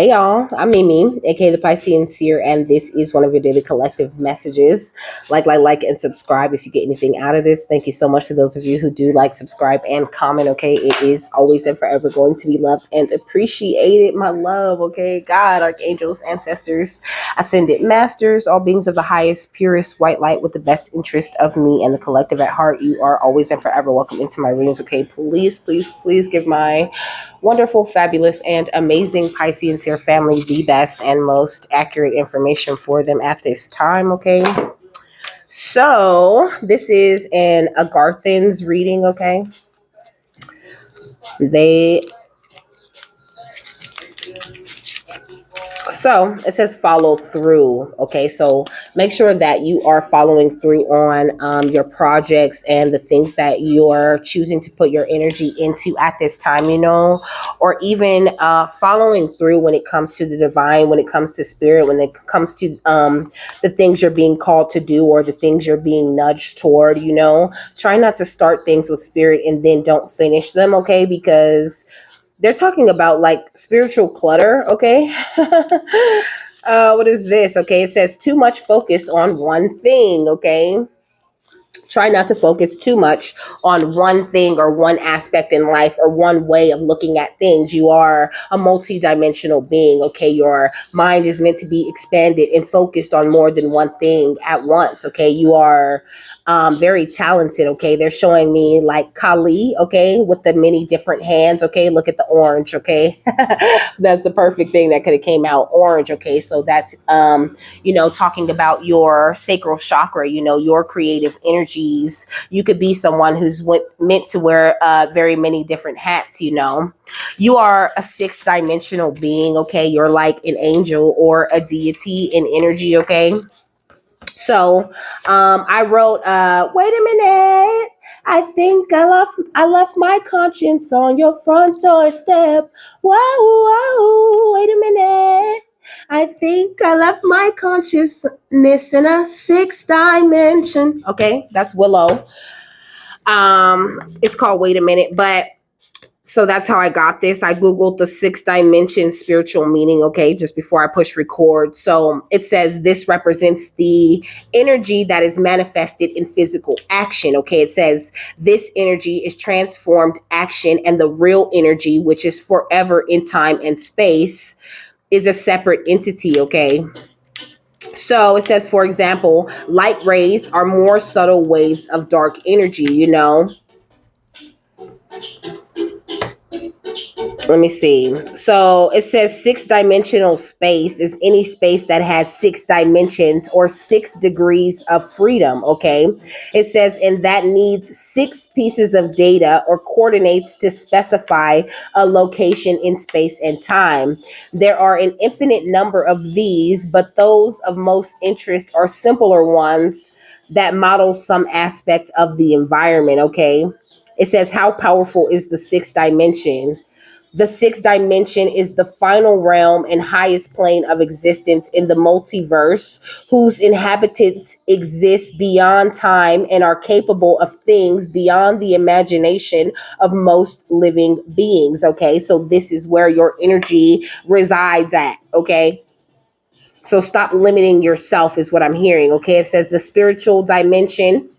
Hey y'all, I'm Mimi, aka the Piscean Seer, and this is one of your daily collective messages. Like, and subscribe if you get anything out of this. Thank you so much to those of you who do like, subscribe, and comment. Okay, it is always and forever going to be loved and appreciated. My love, okay, God, archangels, ancestors, ascended masters, all beings of the highest, purest white light with the best interest of me and the collective at heart. You are always and forever welcome into my readings. Okay, please give my wonderful, fabulous, and amazing Pisceans here family the best and most accurate information for them at this time. Okay. So this is an Agarthans reading. Okay. They So it says follow through. Okay, so make sure that you are following through on your projects and the things that you're choosing to put your energy into at this time, or even following through when it comes to the divine, when it comes to spirit, when it comes to the things you're being called to do or the things you're being nudged toward. Try not to start things with spirit and then don't finish them, okay? Because they're talking about like spiritual clutter, okay? What is this? Okay, it says too much focus on one thing, okay? Try not to focus too much on one thing or one aspect in life or one way of looking at things. You are a multi-dimensional being, okay? Your mind is meant to be expanded and focused on more than one thing at once, okay? You are very talented, okay? They're showing me like Kali, okay, with the many different hands, okay? Look at the orange, okay? That's the perfect thing that could have came out, orange, okay? So that's talking about your sacral chakra, your creative energies. You could be someone who's meant to wear very many different hats. You are a six-dimensional being, okay? You're like an angel or a deity in energy, okay? So I wrote, wait a minute. I left my conscience on your front doorstep. Whoa, whoa, wait a minute. I think I left my consciousness in a sixth dimension. Okay, that's Willow. It's called Wait a Minute, but so that's how I got this. I Googled the sixth dimension spiritual meaning, okay, just before I push record. So it says this represents the energy that is manifested in physical action, okay? It says this energy is transformed action, and the real energy, which is forever in time and space, is a separate entity, okay? So it says, for example, light rays are more subtle waves of dark energy. Let me see. So it says six-dimensional space is any space that has six dimensions or 6 degrees of freedom. Okay. It says, and that needs 6 pieces of data or coordinates to specify a location in space and time. There are an infinite number of these, but those of most interest are simpler ones that model some aspect of the environment. Okay. It says, how powerful is the sixth dimension? The sixth dimension is the final realm and highest plane of existence in the multiverse, whose inhabitants exist beyond time and are capable of things beyond the imagination of most living beings. Okay, so this is where your energy resides at. Okay. So stop limiting yourself, is what I'm hearing. Okay. It says the spiritual dimension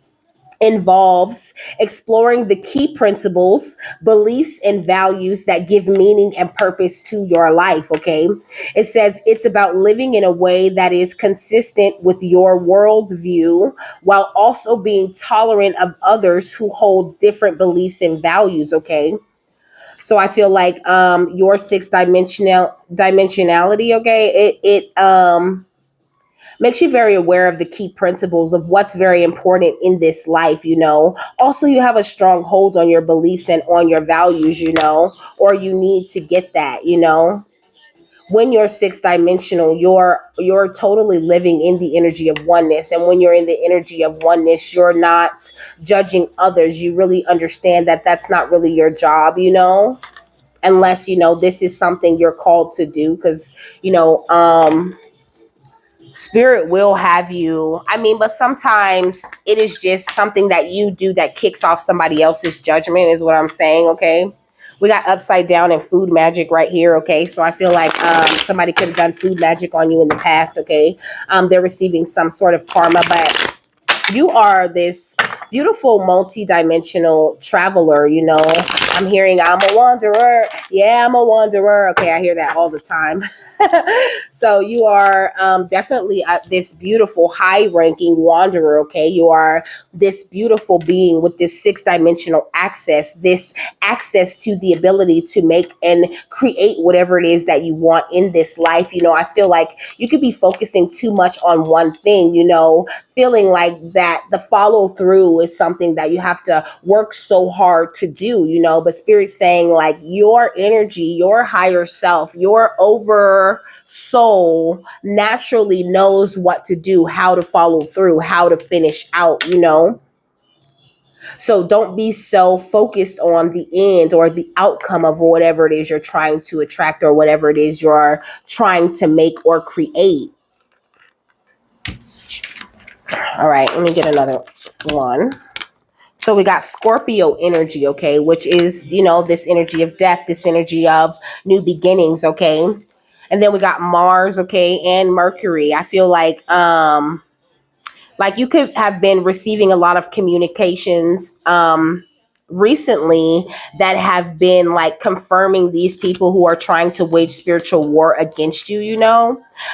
involves exploring the key principles, beliefs, and values that give meaning and purpose to your life. Okay. It says it's about living in a way that is consistent with your worldview while also being tolerant of others who hold different beliefs and values. Okay. So I feel like your dimensionality, okay, it makes you very aware of the key principles of what's very important in this life. Also, you have a strong hold on your beliefs and on your values, or you need to get that. When you're six dimensional, you're totally living in the energy of oneness. And when you're in the energy of oneness, you're not judging others. You really understand that that's not really your job, unless, this is something you're called to do. Because, spirit will have you. I mean, but sometimes it is just something that you do that kicks off somebody else's judgment, is what I'm saying. Okay. We got upside down and food magic right here. Okay. So I feel like somebody could have done food magic on you in the past. Okay. They're receiving some sort of karma, but you are this beautiful multi-dimensional traveler. I'm hearing I'm a wanderer. Yeah, I'm a wanderer. Okay, I hear that all the time. So you are definitely this beautiful high-ranking wanderer. Okay, you are this beautiful being with this six-dimensional access, this access to the ability to make and create whatever it is that you want in this life. I feel like you could be focusing too much on one thing, feeling like that the follow through is something that you have to work so hard to do, but Spirit's saying like your energy, your higher self, your over soul naturally knows what to do, how to follow through, how to finish out. So don't be so focused on the end or the outcome of whatever it is you're trying to attract or whatever it is you're trying to make or create. All right, let me get another one. So we got Scorpio energy, okay, which is, this energy of death, this energy of new beginnings, okay? And then we got Mars, okay, and Mercury. I feel like you could have been receiving a lot of communications recently that have been like confirming these people who are trying to wage spiritual war against you.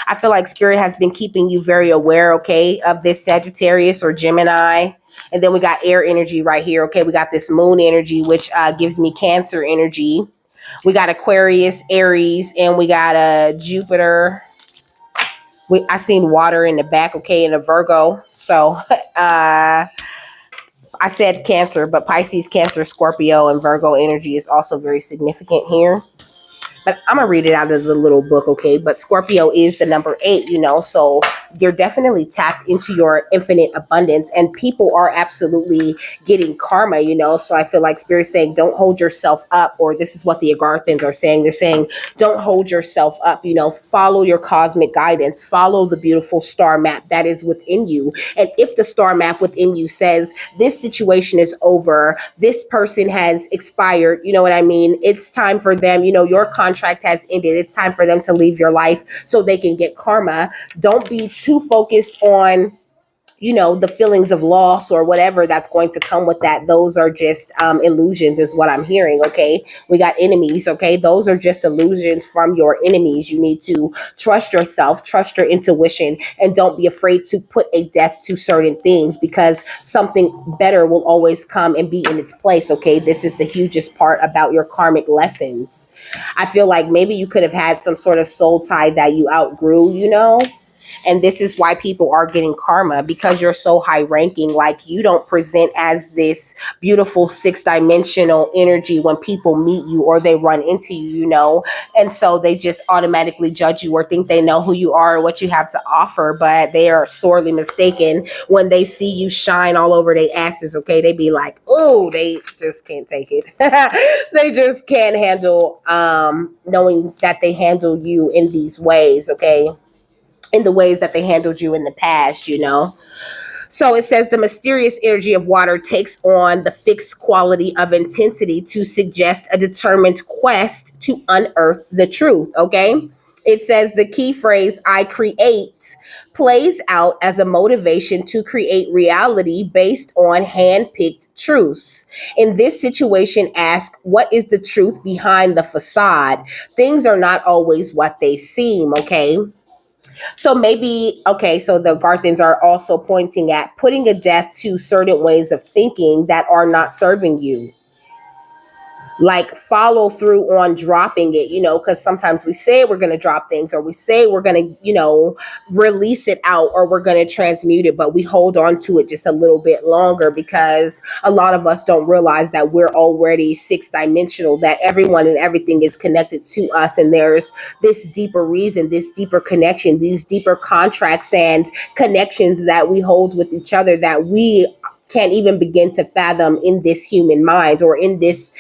I feel like Spirit has been keeping you very aware, okay, of this Sagittarius or Gemini. And then we got air energy right here, okay? We got this moon energy, which gives me Cancer energy. We got Aquarius, Aries, and we got Jupiter. I seen water in the back, okay, in a Virgo. So I said Cancer, but Pisces, Cancer, Scorpio, and Virgo energy is also very significant here. But I'm going to read it out of the little book, okay? But Scorpio is the number 8, so you're definitely tapped into your infinite abundance, and people are absolutely getting karma, So I feel like Spirit's saying, don't hold yourself up, or this is what the Agarthans are saying. They're saying, don't hold yourself up, follow your cosmic guidance, follow the beautiful star map that is within you. And if the star map within you says this situation is over, this person has expired, you know what I mean? It's time for them, your contract has ended. It's time for them to leave your life so they can get karma. Don't be too focused on the feelings of loss or whatever that's going to come with that. Those are just illusions is what I'm hearing. Okay. We got enemies. Okay. Those are just illusions from your enemies. You need to trust yourself, trust your intuition, and don't be afraid to put a death to certain things, because something better will always come and be in its place. Okay. This is the hugest part about your karmic lessons. I feel like maybe you could have had some sort of soul tie that you outgrew, and this is why people are getting karma, because you're so high ranking. Like, you don't present as this beautiful six-dimensional energy when people meet you or they run into you, and so they just automatically judge you or think they know who you are or what you have to offer, but they are sorely mistaken when they see you shine all over their asses. Okay, they be like, oh, they just can't take it. They just can't handle knowing that they handle you in these ways. Okay, in the ways that they handled you in the past. So it says the mysterious energy of water takes on the fixed quality of intensity to suggest a determined quest to unearth the truth. Okay. It says the key phrase, I create, plays out as a motivation to create reality based on hand-picked truths. In this situation, ask, what is the truth behind the facade? Things are not always what they seem. Okay. So maybe, okay, so the Garthans are also pointing at putting a death to certain ways of thinking that are not serving you. Like, follow through on dropping it, because sometimes we say we're going to drop things, or we say we're going to, release it out, or we're going to transmute it, but we hold on to it just a little bit longer because a lot of us don't realize that we're already six-dimensional, that everyone and everything is connected to us. And there's this deeper reason, this deeper connection, these deeper contracts and connections that we hold with each other that we can't even begin to fathom in this human mind, or in this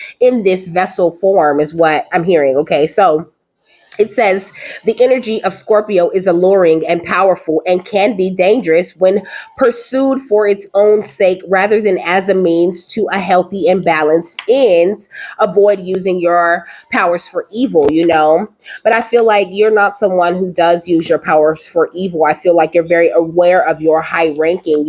vessel form, is what I'm hearing. Okay, so It says the energy of Scorpio is alluring and powerful and can be dangerous when pursued for its own sake rather than as a means to a healthy and balanced end. Avoid using your powers for evil, But I feel like you're not someone who does use your powers for evil. I feel like you're very aware of your high ranking,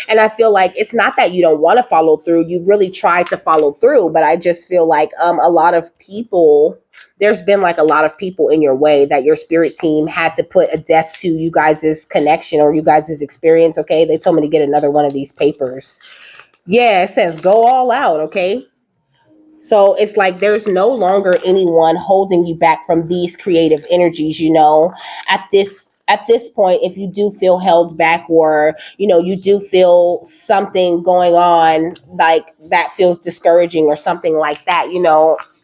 And I feel like it's not that you don't want to follow through. You really try to follow through, but I just feel like a lot of people there's been like a lot of people in your way that your spirit team had to put a death to you guys' connection or you guys' experience. Okay. They told me to get another one of these papers. Yeah, it says go all out. Okay. So it's like there's no longer anyone holding you back from these creative energies, at this point, if you do feel held back or you do feel something going on like that feels discouraging or something like that,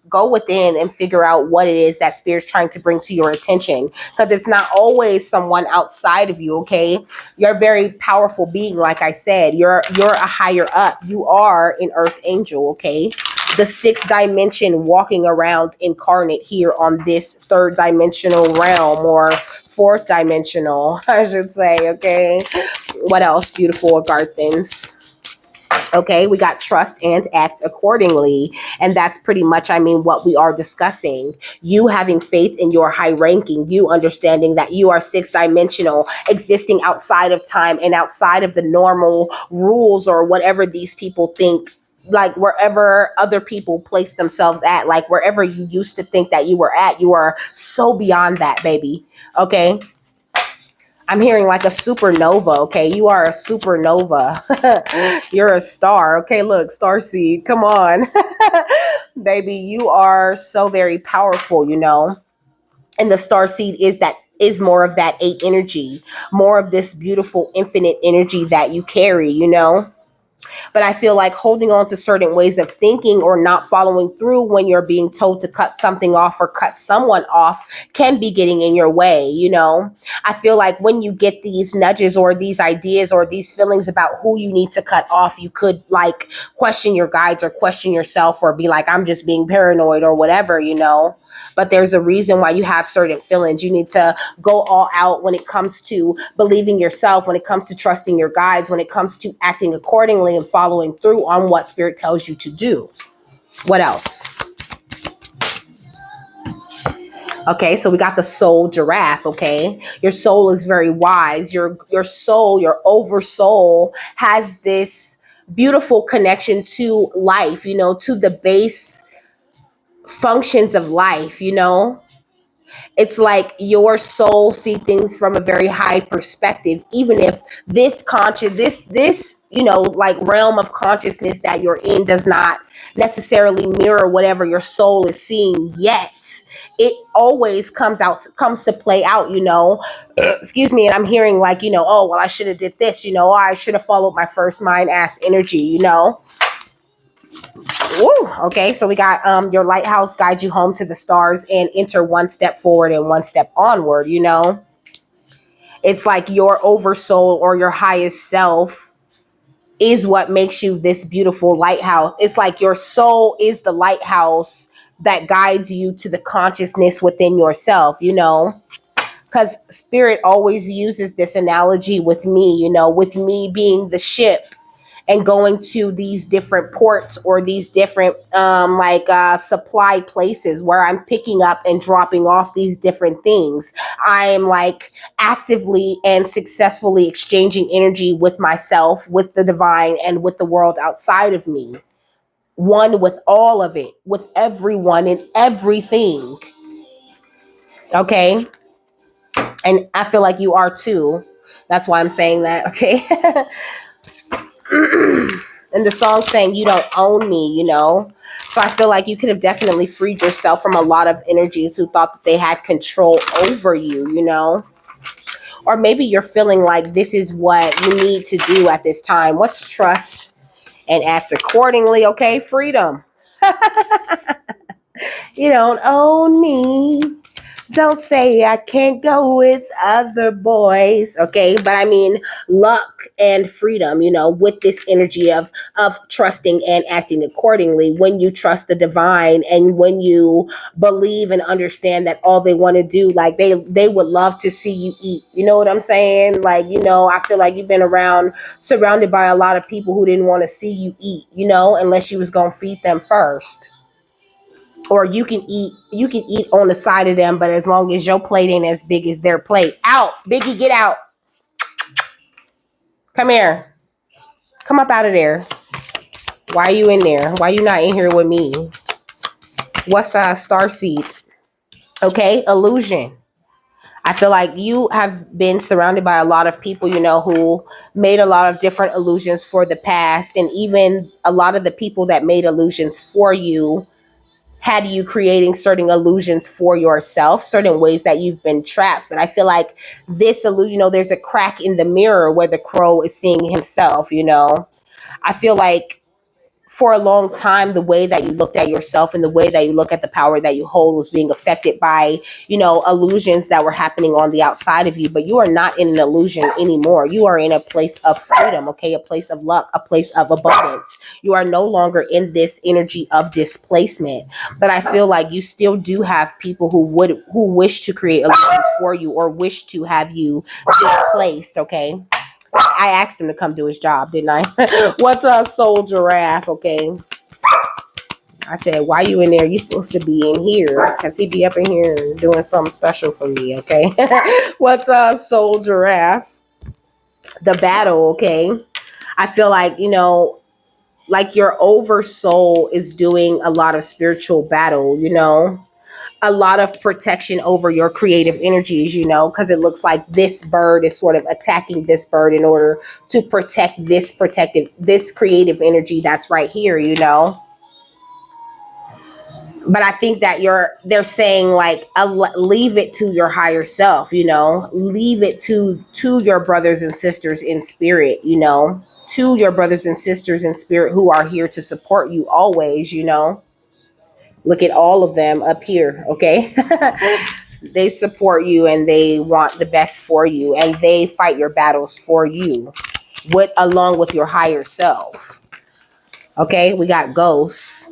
go within and figure out what it is that spirit's trying to bring to your attention, because it's not always someone outside of you. Okay, you're a very powerful being. Like I said, you're a higher up. You are an earth angel. Okay, the sixth dimension, walking around incarnate here on this third dimensional realm, or fourth dimensional, I should say. Okay, what else? Beautiful Agarthans. Okay, we got trust and act accordingly. And that's pretty much, what we are discussing. You having faith in your high ranking, you understanding that you are sixth dimensional, existing outside of time and outside of the normal rules or whatever these people think, like wherever other people place themselves at, like wherever you used to think that you were at, you are so beyond that, baby. Okay. I'm hearing like a supernova. Okay, you are a supernova. You're a star. Okay, look, star seed. Come on, baby. You are so very powerful. And the star seed is more of that eight energy, more of this beautiful infinite energy that you carry. But I feel like holding on to certain ways of thinking or not following through when you're being told to cut something off or cut someone off can be getting in your way. I feel like when you get these nudges or these ideas or these feelings about who you need to cut off, you could like question your guides or question yourself or be like, I'm just being paranoid or whatever. But there's a reason why you have certain feelings. You need to go all out when it comes to believing yourself, when it comes to trusting your guides, when it comes to acting accordingly and following through on what spirit tells you to do. What else? Okay, so we got the soul giraffe. Okay, your soul is very wise. Your soul, your over soul, has this beautiful connection to life. To the base functions of life. It's like your soul see things from a very high perspective, even if this like realm of consciousness that you're in does not necessarily mirror whatever your soul is seeing yet. It always comes to play out. Excuse me. And I'm hearing like, oh, well, I should have did this, or I should have followed my first mind ass energy. Woo. Okay, so we got your lighthouse guide you home to the stars and enter one step forward and one step onward. It's like your oversoul or your highest self is what makes you this beautiful lighthouse. It's like your soul is the lighthouse that guides you to the consciousness within yourself, because spirit always uses this analogy with me, with me being the ship and going to these different ports or these different supply places where I'm picking up and dropping off these different things. I am like actively and successfully exchanging energy with myself, with the divine, and with the world outside of me. One with all of it, with everyone and everything. Okay? And I feel like you are too. That's why I'm saying that, okay? And the song saying you don't own me, so I feel like you could have definitely freed yourself from a lot of energies who thought that they had control over you, or maybe you're feeling like this is what you need to do at this time. What's trust and act accordingly? Okay, freedom. You don't own me. Don't say I can't go with other boys. Okay. But I mean, luck and freedom, with this energy of trusting and acting accordingly. When you trust the divine and when you believe and understand that all they want to do, like they would love to see you eat. You know what I'm saying? Like, I feel like you've been around surrounded by a lot of people who didn't want to see you eat, unless you was gonna feed them first. Or you can eat on the side of them, but as long as your plate ain't as big as their plate. Out, Biggie, get out. Come here. Come up out of there. Why are you in there? Why you not in here with me? What's star seed? Okay, illusion. I feel like you have been surrounded by a lot of people, who made a lot of different illusions for the past. And even a lot of the people that made illusions for you had you creating certain illusions for yourself, certain ways that you've been trapped. But I feel like this illusion, there's a crack in the mirror where the crow is seeing himself. I feel like for a long time, the way that you looked at yourself and the way that you look at the power that you hold was being affected by, illusions that were happening on the outside of you. But you are not in an illusion anymore. You are in a place of freedom, okay? A place of luck, a place of abundance. You are no longer in this energy of displacement. But I feel like you still do have people who wish to create illusions for you or wish to have you displaced, okay? I asked him to come do his job, didn't I? What's a soul giraffe? Okay. I said, why you in there? You supposed to be in here because he be up in here doing something special for me. Okay. What's a soul giraffe? The battle. Okay. I feel like, like your over soul is doing a lot of spiritual battle, a lot of protection over your creative energies, because it looks like this bird is sort of attacking this bird in order to protect this creative energy that's right here, But I think that they're saying like, leave it to your higher self, leave it to your brothers and sisters in spirit, to your brothers and sisters in spirit who are here to support you always, Look at all of them up here, okay? They support you and they want the best for you and they fight your battles for you along with your higher self. Okay, we got ghosts.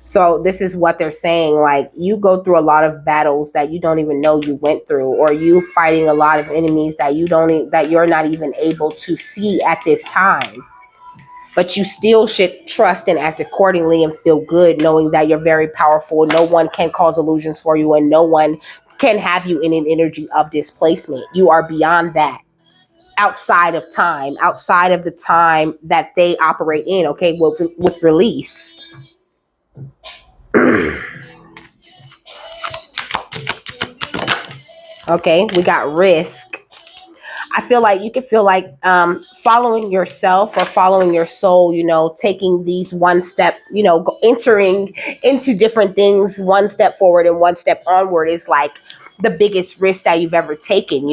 So this is what they're saying, like you go through a lot of battles that you don't even know you went through, or you fighting a lot of enemies that you're not even able to see at this time. But you still should trust and act accordingly and feel good knowing that you're very powerful. No one can cause illusions for you and no one can have you in an energy of displacement. You are beyond that, outside of the time that they operate in, okay, with release. Okay, we got risk. I feel like you can feel like following yourself or following your soul, taking these one step, entering into different things, one step forward and one step onward is like the biggest risk that you've ever taken,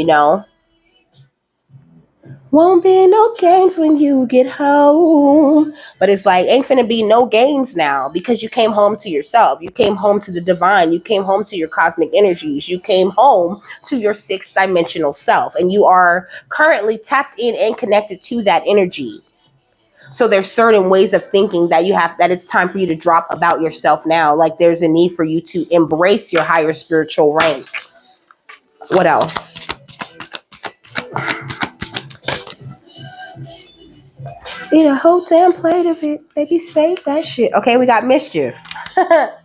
Won't be no games when you get home. But it's like, ain't finna be no games now because you came home to yourself. You came home to the divine. You came home to your cosmic energies. You came home to your sixth dimensional self. And you are currently tapped in and connected to that energy. So there's certain ways of thinking that that it's time for you to drop about yourself now. Like there's a need for you to embrace your higher spiritual rank. What else? Eat a whole damn plate of it. Baby, save that shit. Okay, we got mischief. But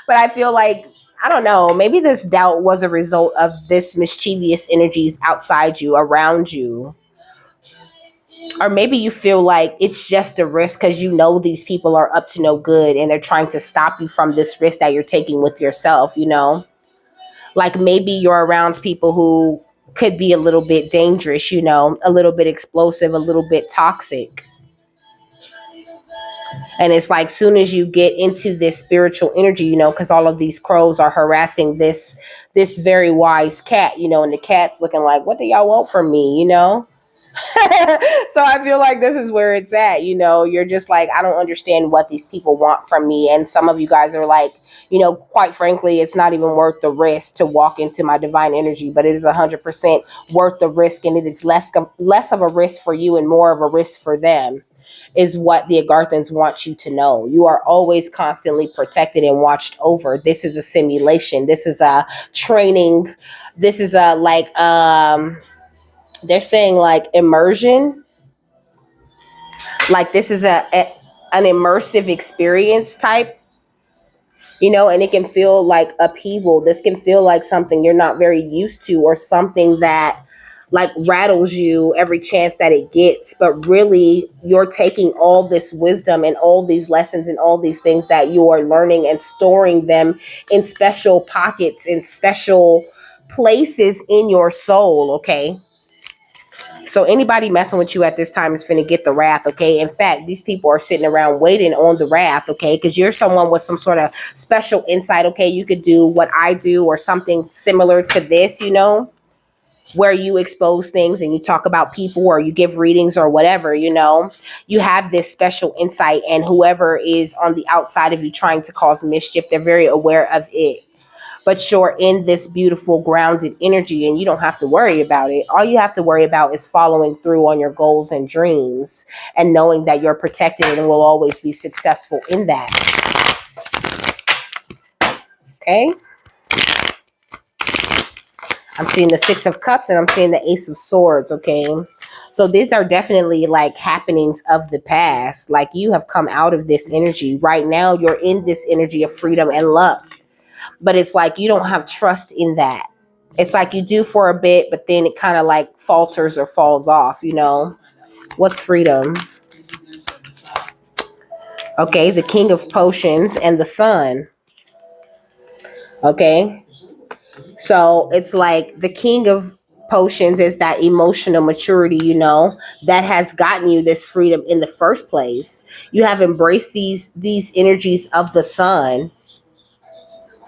I feel like, I don't know, maybe this doubt was a result of this mischievous energies outside you, around you. Or maybe you feel like it's just a risk because these people are up to no good and they're trying to stop you from this risk that you're taking with yourself, Like maybe you're around people who could be a little bit dangerous, a little bit explosive, a little bit toxic. And it's like, soon as you get into this spiritual energy, because all of these crows are harassing this very wise cat, and the cat's looking like, what do y'all want from me, So I feel like this is where it's at. You're just like, I don't understand what these people want from me. And some of you guys are like, quite frankly, it's not even worth the risk to walk into my divine energy, but it is 100% worth the risk. And it is less of a risk for you and more of a risk for them, is what the Agarthans want you to know. You are always constantly protected and watched over. This is a simulation. This is a training. This is a like they're saying like immersion. Like this is an immersive experience type, and it can feel like upheaval. This can feel like something you're not very used to, or something that like rattles you every chance that it gets. But really, you're taking all this wisdom and all these lessons and all these things that you are learning and storing them in special pockets, in special places in your soul, okay? So anybody messing with you at this time is finna get the wrath, okay? In fact, these people are sitting around waiting on the wrath, okay? Because you're someone with some sort of special insight, okay? You could do what I do or something similar to this, where you expose things and you talk about people or you give readings or whatever, you have this special insight, and whoever is on the outside of you trying to cause mischief, they're very aware of it. But you're in this beautiful grounded energy and you don't have to worry about it. All you have to worry about is following through on your goals and dreams, and knowing that you're protected and will always be successful in that. Okay? I'm seeing the Six of Cups and I'm seeing the Ace of Swords, okay? So these are definitely like happenings of the past. Like you have come out of this energy. Right now, you're in this energy of freedom and luck. But it's like you don't have trust in that. It's like you do for a bit, but then it kind of like falters or falls off, What's freedom? Okay, the King of Potions and the Sun. Okay, so it's like the King of Potions is that emotional maturity, that has gotten you this freedom in the first place. You have embraced these energies of the sun,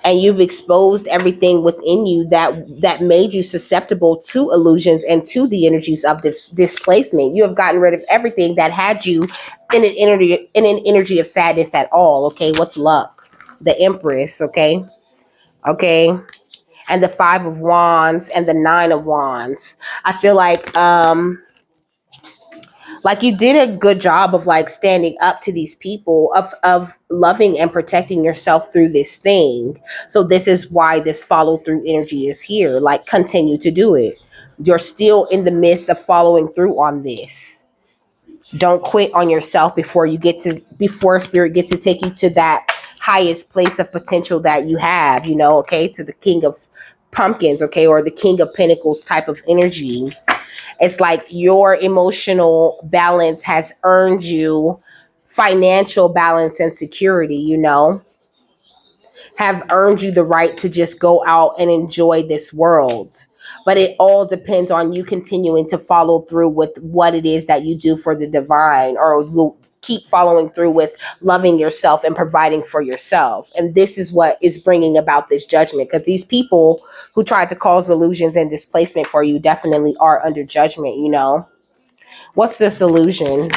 and you've exposed everything within you that made you susceptible to illusions and to the energies of displacement. You have gotten rid of everything that had you in an energy of sadness at all. Okay, what's luck? The Empress. Okay, and the Five of Wands and the Nine of Wands. I feel like you did a good job of like standing up to these people, of loving and protecting yourself through this thing. So this is why this follow through energy is here. Like continue to do it. You're still in the midst of following through on this. Don't quit on yourself before spirit gets to take you to that highest place of potential that you have, okay, to the King of Pumpkins, okay, or the King of Pentacles type of energy. It's like your emotional balance has earned you financial balance and security, have earned you the right to just go out and enjoy this world. But it all depends on you continuing to follow through with what it is that you do for the divine, or you keep following through with loving yourself and providing for yourself. And this is what is bringing about this judgment, because these people who tried to cause illusions and displacement for you definitely are under judgment. What's this illusion?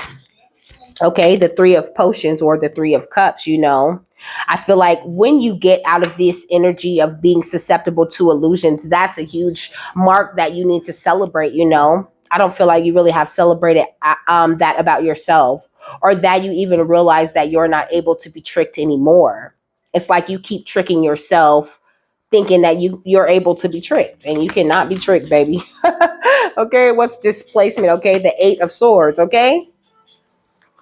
Okay, the Three of Potions or the Three of Cups. I feel like when you get out of this energy of being susceptible to illusions, that's a huge mark that you need to celebrate. I don't feel like you really have celebrated that about yourself, or that you even realize that you're not able to be tricked anymore. It's like you keep tricking yourself, thinking that you're able to be tricked, and you cannot be tricked, baby. Okay, what's displacement? Okay, the Eight of Swords. Okay,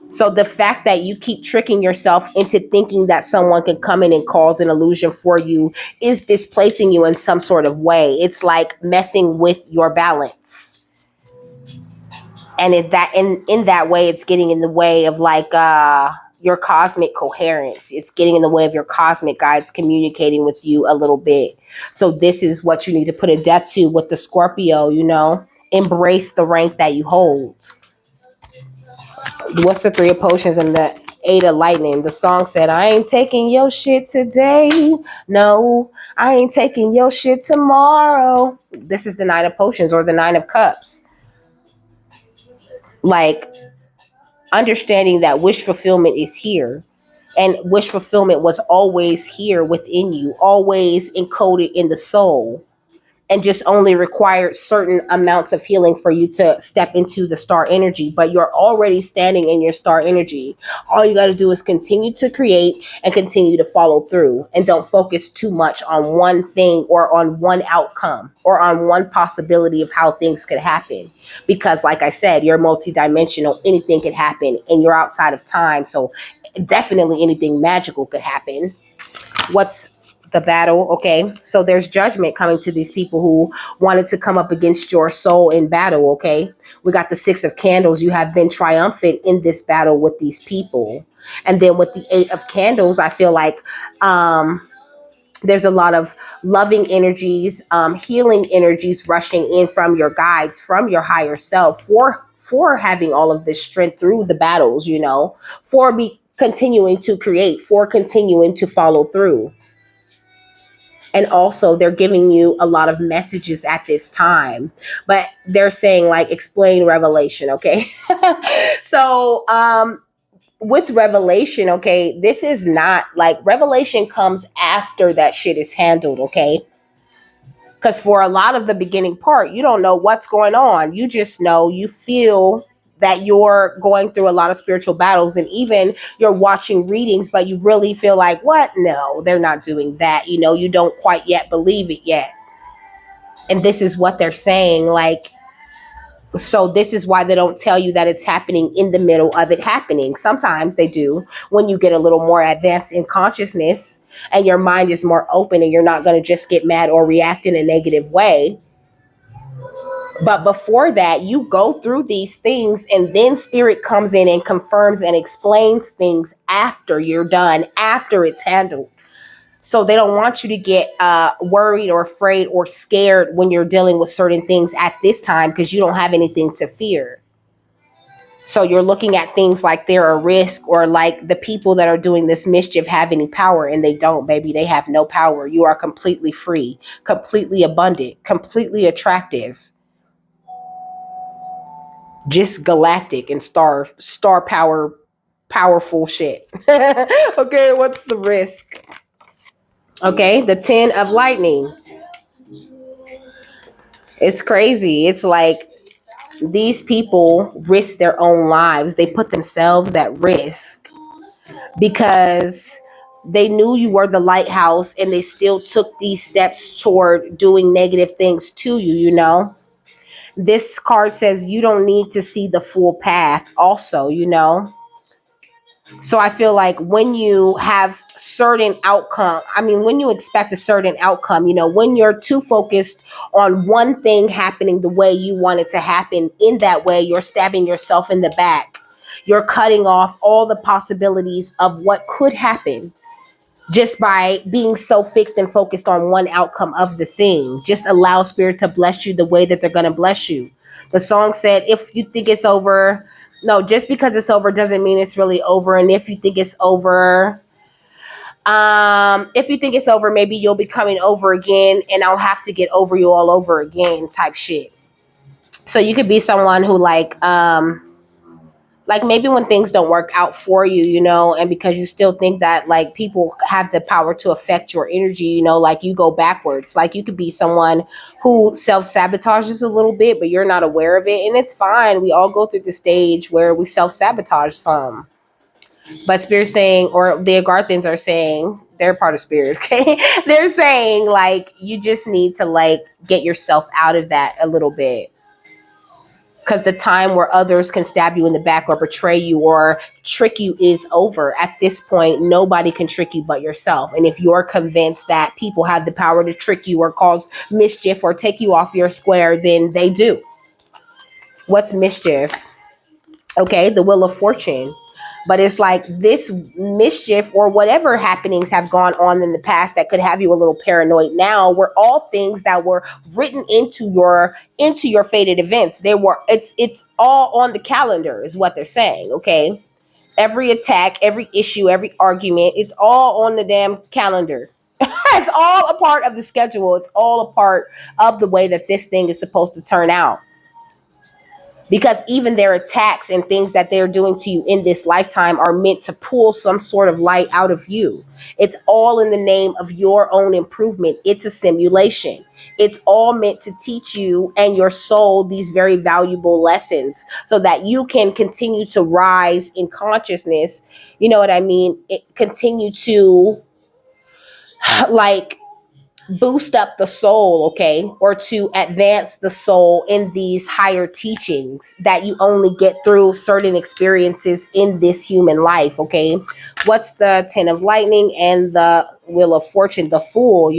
so the fact that you keep tricking yourself into thinking that someone can come in and cause an illusion for you is displacing you in some sort of way. It's like messing with your balance. And in that way, it's getting in the way of like your cosmic coherence. It's getting in the way of your cosmic guides communicating with you a little bit. So this is what you need to put a death to with the Scorpio, embrace the rank that you hold. What's the Three of Potions and the Eight of Lightning? The song said, I ain't taking your shit today. No, I ain't taking your shit tomorrow. This is the Nine of Potions or the Nine of Cups. Like, understanding that wish fulfillment is here, and wish fulfillment was always here within you, always encoded in the soul, and just only required certain amounts of healing for you to step into the star energy. But you're already standing in your star energy. All you got to do is continue to create and continue to follow through, and don't focus too much on one thing or on one outcome or on one possibility of how things could happen. Because like I said, you're multidimensional. Anything could happen, and you're outside of time. So definitely anything magical could happen. What's the battle? Okay, so there's judgment coming to these people who wanted to come up against your soul in battle. Okay, we got the Six of Candles. You have been triumphant in this battle with these people. And then with the Eight of Candles, I feel like there's a lot of loving energies, healing energies rushing in from your guides, from your higher self, for having all of this strength through the battles, for continuing to create, for continuing to follow through. And also they're giving you a lot of messages at this time, but they're saying like explain revelation. Okay. So with revelation, okay, this is not like revelation comes after that shit is handled. Okay, because for a lot of the beginning part, you don't know what's going on. You just know, you feel that you're going through a lot of spiritual battles, and even you're watching readings, but you really feel like, what? No, they're not doing that. You don't quite yet believe it yet. And this is what they're saying. Like, so this is why they don't tell you that it's happening in the middle of it happening. Sometimes they do when you get a little more advanced in consciousness and your mind is more open, and you're not going to just get mad or react in a negative way. But before that, you go through these things, and then spirit comes in and confirms and explains things after you're done, after it's handled. So they don't want you to get worried or afraid or scared when you're dealing with certain things at this time, because you don't have anything to fear. So you're looking at things like they're a risk, or like the people that are doing this mischief have any power, and they don't, baby. They have no power. You are completely free, completely abundant, completely attractive, just galactic and star power, powerful shit. Okay, what's the risk? Okay, the 10 of lightning. It's crazy. It's like these people risk their own lives. They put themselves at risk because they knew you were the lighthouse, and they still took these steps toward doing negative things to you. This card says you don't need to see the full path also. So I feel like when you have certain outcome, I mean, when you expect a certain outcome, when you're too focused on one thing happening the way you want it to happen, in that way, you're stabbing yourself in the back. You're cutting off all the possibilities of what could happen just by being so fixed and focused on one outcome of the thing. Just allow spirit to bless you the way that they're going to bless you. The song said, if you think it's over, no, just because it's over doesn't mean it's really over. And if you think it's over, maybe you'll be coming over again, and I'll have to get over you all over again type shit. So you could be someone who like maybe when things don't work out for you, and because you still think that like people have the power to affect your energy, like you go backwards. Like you could be someone who self-sabotages a little bit, but you're not aware of it. And it's fine. We all go through the stage where we self-sabotage some. But Spirit's saying, or the Agarthans are saying, they're part of Spirit, okay? They're saying like you just need to like get yourself out of that a little bit. Because the time where others can stab you in the back or betray you or trick you is over. At this point, nobody can trick you but yourself. And if you're convinced that people have the power to trick you or cause mischief or take you off your square, then they do. What's mischief? Okay, the Wheel of Fortune. But it's like this mischief or whatever happenings have gone on in the past that could have you a little paranoid now were all things that were written into your fated events. It's all on the calendar is what they're saying, okay? Every attack, every issue, every argument, it's all on the damn calendar. It's all a part of the schedule. It's all a part of the way that this thing is supposed to turn out. because even their attacks and things that they're doing to you in this lifetime are meant to pull some sort of light out of you. It's all in the name of your own improvement. It's a simulation. It's all meant to teach you and your soul these very valuable lessons so that you can continue to rise in consciousness. You know what I mean? It continue to like boost up the soul, okay, or to advance the soul in these higher teachings that you only get through certain experiences in this human life, okay? What's the Ten of Lightning and the Wheel of Fortune? The Fool,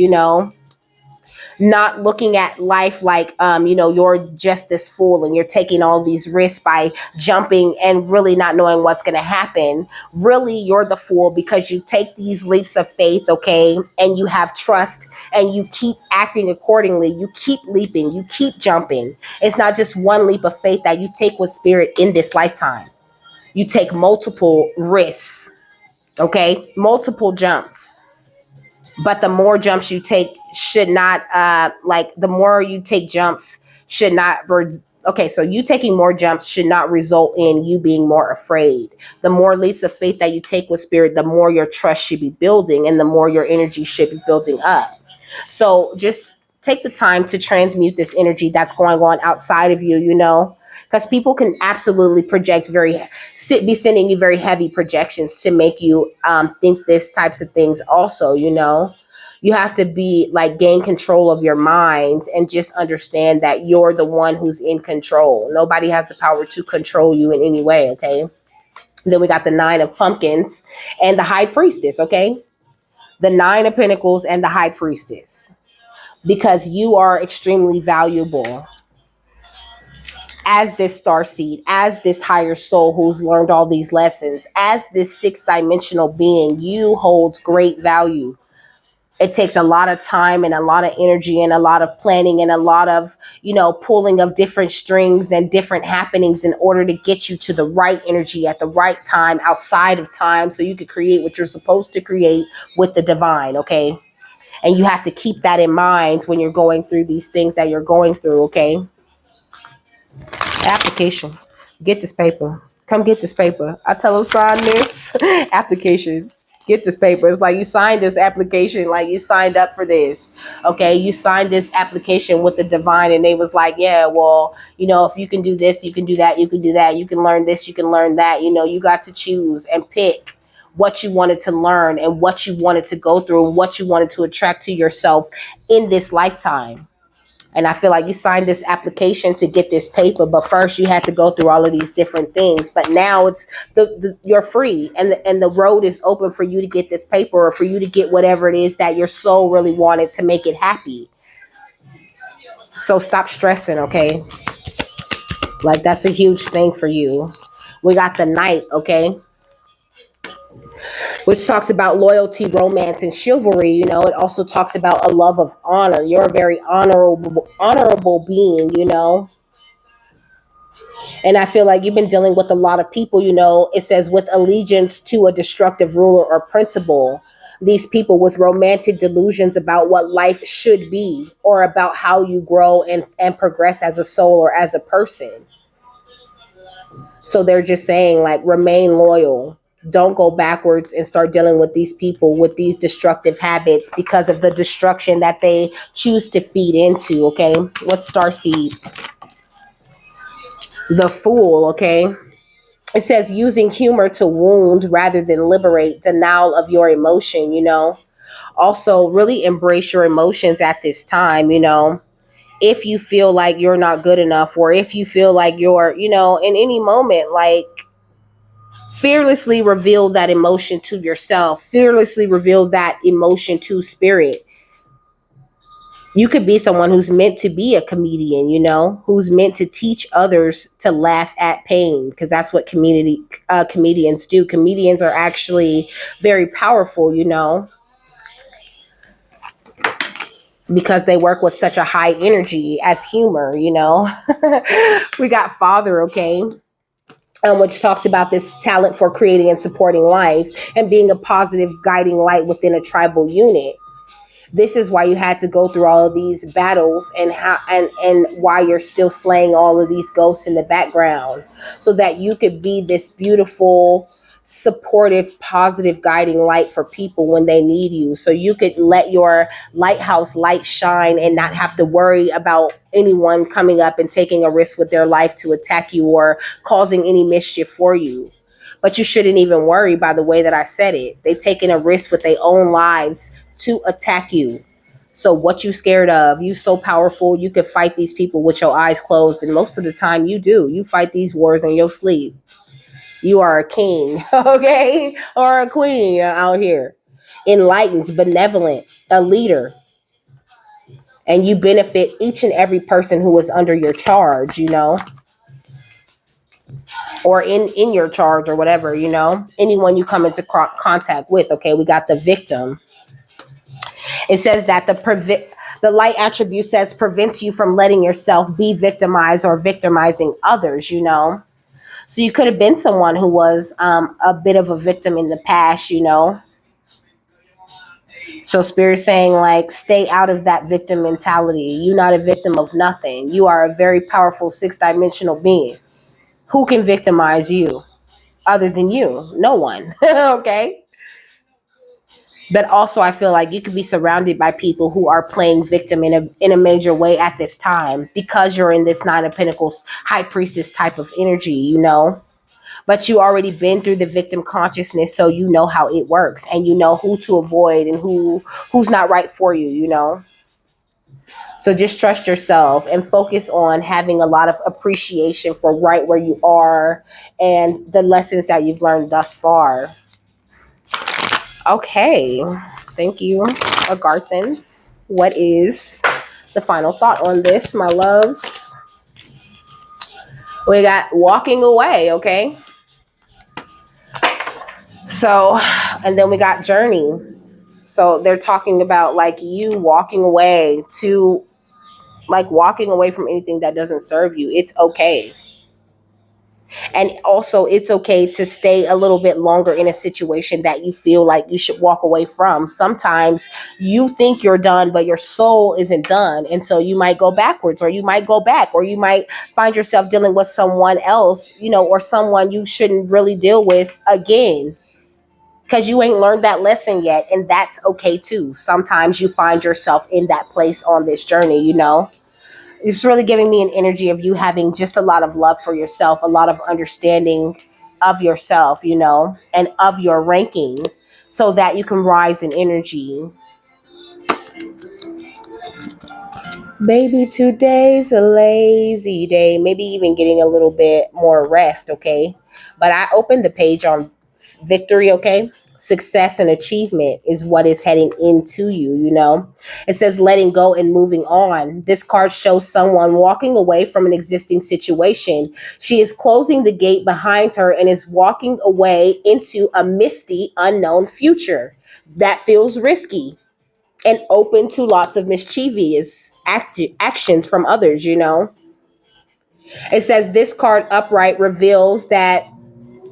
not looking at life like you're just this fool and you're taking all these risks by jumping and really not knowing what's going to happen. Really, you're the fool because you take these leaps of faith, okay, and you have trust and you keep acting accordingly. You keep leaping, you keep jumping. It's not just one leap of faith that you take with spirit in this lifetime. You take multiple risks, okay, multiple jumps. But the more jumps you take should not the more you take jumps should not okay, so you taking more jumps should not result in you being more afraid. The more leaps of faith that you take with spirit, the more your trust should be building and the more your energy should be building up. So just take the time to transmute this energy that's going on outside of you, because people can absolutely project be sending you very heavy projections to make you think this types of things also. You have to be like gain control of your mind and just understand that you're the one who's in control. Nobody has the power to control you in any way, okay? Then we got the Nine of Pumpkins and the High Priestess, okay? The Nine of Pentacles and the High Priestess, because you are extremely valuable as this star seed, as this higher soul who's learned all these lessons, as this sixth dimensional being. You hold great value. It takes a lot of time and a lot of energy and a lot of planning and a lot of, pulling of different strings and different happenings in order to get you to the right energy at the right time, outside of time, so you can create what you're supposed to create with the divine, okay? And you have to keep that in mind when you're going through these things that you're going through, okay? Application. Get this paper. Come get this paper. I tell them sign this application. Get this paper. It's like you signed this application, like you signed up for this. Okay, you signed this application with the divine, and they was like, yeah, well, if you can do this, you can do that, you can do that, you can learn this, you can learn that. You got to choose and pick what you wanted to learn and what you wanted to go through and what you wanted to attract to yourself in this lifetime. And I feel like you signed this application to get this paper, but first you had to go through all of these different things. But now it's you're free, and the road is open for you to get this paper, or for you to get whatever it is that your soul really wanted to make it happy. So stop stressing, okay? Like, that's a huge thing for you. We got the Knight, okay? Which talks about loyalty, romance, and chivalry. It also talks about a love of honor. You're a very honorable being, And I feel like you've been dealing with a lot of people, it says with allegiance to a destructive ruler or principle. These people with romantic delusions about what life should be, or about how you grow and progress as a soul or as a person. So they're just saying, like, remain loyal. Don't go backwards and start dealing with these people with these destructive habits because of the destruction that they choose to feed into, okay? What's starseed? The Fool, okay? It says using humor to wound rather than liberate, denial of your emotion, Also, really embrace your emotions at this time, If you feel like you're not good enough, or if you feel like you're, in any moment, like, fearlessly reveal that emotion to yourself. Fearlessly reveal that emotion to spirit. You could be someone who's meant to be a comedian, who's meant to teach others to laugh at pain, because that's what comedians do. Comedians are actually very powerful, because they work with such a high energy as humor, We got Father, okay? Which talks about this talent for creating and supporting life and being a positive guiding light within a tribal unit. This is why you had to go through all of these battles, and how and why you're still slaying all of these ghosts in the background, so that you could be this beautiful, supportive, positive guiding light for people when they need you, so you could let your lighthouse light shine and not have to worry about anyone coming up and taking a risk with their life to attack you or causing any mischief for you. But you shouldn't even worry by the way that I said it. They taking a risk with their own lives to attack you. So what you scared of? You so powerful, you could fight these people with your eyes closed, and most of the time you do. You fight these wars in your sleep. You are a king, okay, or a queen out here. Enlightened, benevolent, a leader, and you benefit each and every person who is under your charge, or in your charge or whatever, anyone you come into contact with. Okay, we got the victim. It says that the light attribute says prevents you from letting yourself be victimized or victimizing others. So you could have been someone who was a bit of a victim in the past. So spirit saying, like, stay out of that victim mentality. You're not a victim of nothing. You are a very powerful six-dimensional being. Who can victimize you other than you? No one. Okay. But also, I feel like you could be surrounded by people who are playing victim in a major way at this time, because you're in this Nine of Pentacles high priestess type of energy. But you already been through the victim consciousness, so you know how it works, and you know who to avoid and who's not right for you. So just trust yourself and focus on having a lot of appreciation for right where you are and the lessons that you've learned thus far. Okay, thank you, Agarthans. What is the final thought on this, my loves? We got walking away, okay? So, and then we got journey. So they're talking about like you walking away to, like, walking away from anything that doesn't serve you. It's okay. And also, it's okay to stay a little bit longer in a situation that you feel like you should walk away from. Sometimes you think you're done, but your soul isn't done. And so you might go backwards, or you might go back, or you might find yourself dealing with someone else, or someone you shouldn't really deal with again, because you ain't learned that lesson yet. And that's okay too. Sometimes you find yourself in that place on this journey. It's really giving me an energy of you having just a lot of love for yourself, a lot of understanding of yourself, and of your ranking, so that you can rise in energy. Maybe today's a lazy day. Maybe even getting a little bit more rest, okay? But I opened the page on victory, okay? Success and achievement is what is heading into you. It says letting go and moving on. This card shows someone walking away from an existing situation. She is closing the gate behind her and is walking away into a misty, unknown future that feels risky and open to lots of mischievous actions from others. It says this card upright reveals that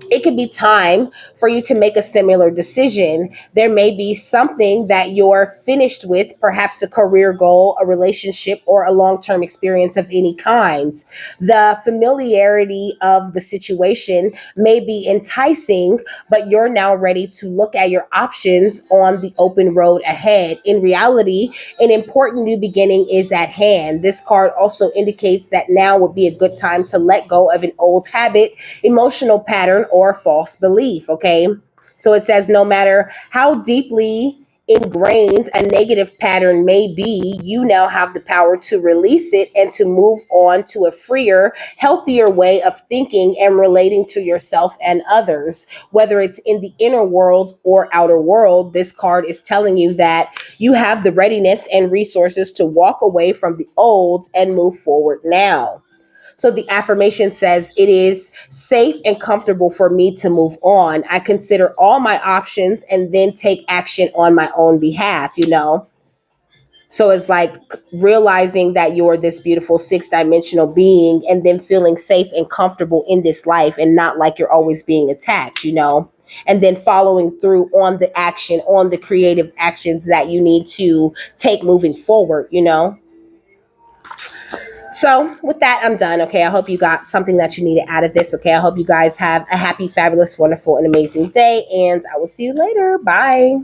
it could be time for you to make a similar decision. There may be something that you're finished with, perhaps a career goal, a relationship, or a long-term experience of any kind. The familiarity of the situation may be enticing, but you're now ready to look at your options on the open road ahead. In reality, an important new beginning is at hand. This card also indicates that now would be a good time to let go of an old habit, emotional pattern, or false belief, okay? So it says no matter how deeply ingrained a negative pattern may be, you now have the power to release it and to move on to a freer, healthier way of thinking and relating to yourself and others. Whether it's in the inner world or outer world, this card is telling you that you have the readiness and resources to walk away from the old and move forward now. So the affirmation says, it is safe and comfortable for me to move on. I consider all my options and then take action on my own behalf. So it's like realizing that you're this beautiful six-dimensional being, and then feeling safe and comfortable in this life and not like you're always being attacked. and then following through on the action, on the creative actions that you need to take moving forward, you know? So with that, I'm done. Okay. I hope you got something that you needed out of this. Okay. I hope you guys have a happy, fabulous, wonderful, and amazing day. And I will see you later. Bye.